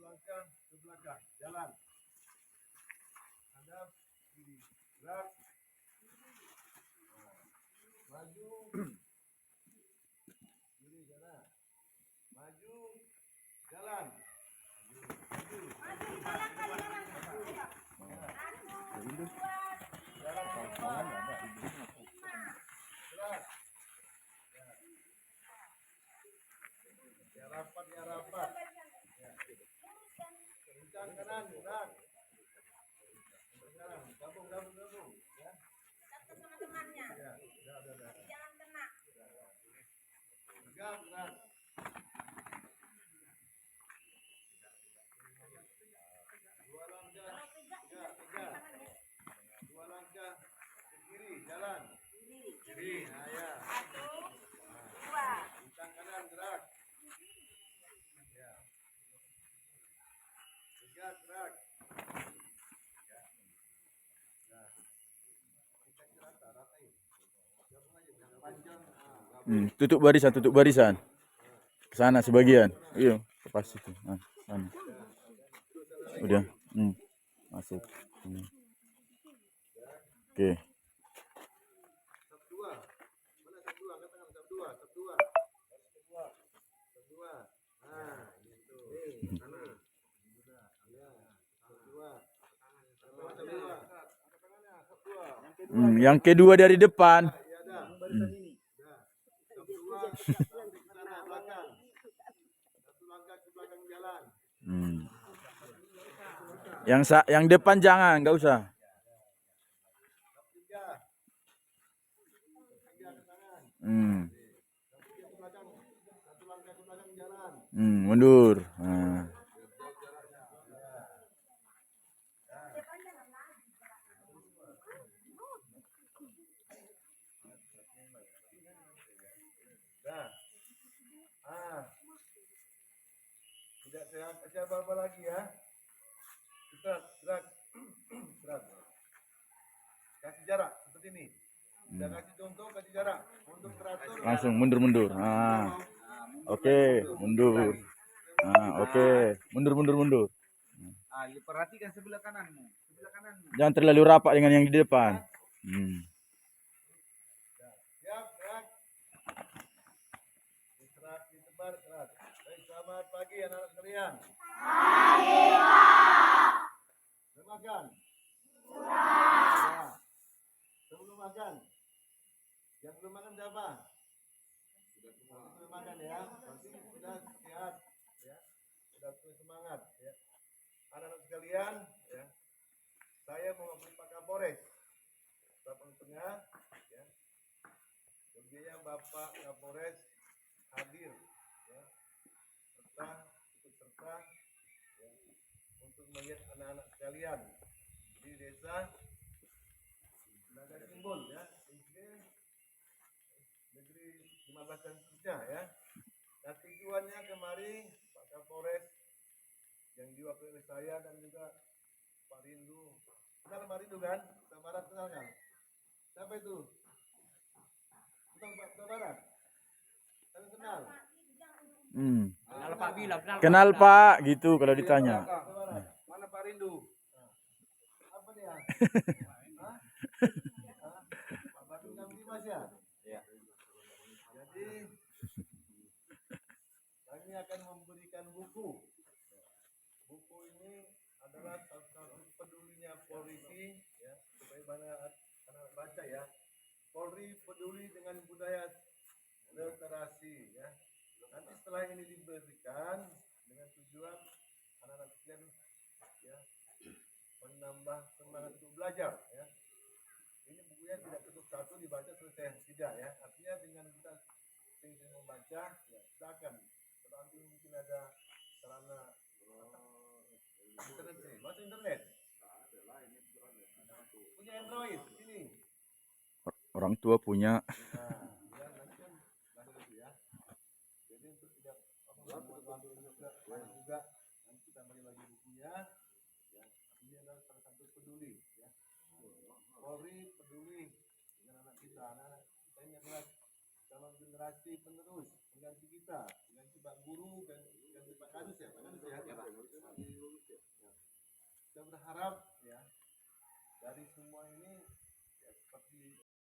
langkah ke belakang, jalan. Hadap kiri, gerak. Maju. Kiri sana. Maju, jalan. Ya rapat, ya rapat. Kencang kanan, gerak. Sekarang, gabung. Ya. Sama temannya. Ya, udah. Jangan kena. Gerak. Dua langkah, tiga. Dua langkah ke kiri, jalan. Kiri, nah ya. Dua. Kencang kanan, gerak. Ya. Tiga, gerak. Ya. Nah, kita ratain. Gabung aja, jangan panjang. Tutup barisan. Ke sana sebagian. Iya, pas itu. Nah, sana. Udah. Masuk. Oke. Sab dua. Mana sab dua? Angkat tangan, sab dua. Nah, gitu. Sana. Ya, sab dua. Angkat tangannya, sab dua. Yang kedua dari depan. Ya, dah. Barisan ini. Dah. Sab dua, sampai ke sana belakang. Satu langkah ke belakang jalan. Yang depan jangan, nggak usah. Sab tiga. Tiga ke kanan. Sab tiga ke belakang. Satu langkah ke belakang jalan. Mundur. Nah. Dah. Tidak saya kasih apa-apa lagi ya. Gerak. Kasih jarak seperti ini. Tidak kasih contoh, kasih jarak. Untuk teratur. Langsung mundur. Oke, mundur. Oke, mundur. Perhatikan sebelah kananmu. Jangan terlalu rapat dengan yang di depan. Siap, gerak. Istirahat, ditebar, gerak. Baik, selamat pagi anak-anak sekalian. Pagi, Pak. Belum makan? Sudah. Sebelum makan? Yang belum makan siapa? Belum makan ya. Berarti sudah sehat ya. Sudah semangat ya. Anak-anak sekalian ya. Saya mewakili Pak Kapolres Lampung Tengah ya. Tentunya Bapak Kapolres hadir ya. Ikut serta ya, untuk melihat anak-anak sekalian di desa Naga Timbul ya. Negeri 15 dan seterusnya ya. Nah, tujuannya kemari Pak Kapolres yang diwakili oleh saya dan juga Pak Rindu. Kenal Pak Rindu kan? Kota Barat kenal kan? Siapa itu? Kota Barat? Kalian kenal? Kenal Pak, gitu kalau ditanya. Mana Pak Rindu? Apa dia? Pak Batu Kamtimas ya? Iya. Jadi kami akan memberikan buku. Buku ini adalah salah satu pedulinya Polri ya, supaya anak baca ya. Polri peduli dengan budaya literasi ya. Nanti setelah ini diberikan dengan tujuan anak-anak sekalian ya menambah semangat untuk belajar ya. Ini bukunya tidak cukup satu dibaca selesai, tidak ya. Artinya dengan kita sering membaca ya silakan. Kalau nanti mungkin ada sarana internet nih, baca internet. Punya Android ini. Orang tua punya. Ya nanti kan bahasa itu ya. Jadi untuk tidak banyak juga nanti kita bagi lagi bukunya. Ya, ini adalah salah satu peduli ya. Polri peduli dengan anak kita. Anak kita ini adalah calon generasi penerus pengganti kita, pengganti Pak Guru dan ganti Pak Kadus ya, Pak Kadus ya. berharap ya dari semua ini ya, seperti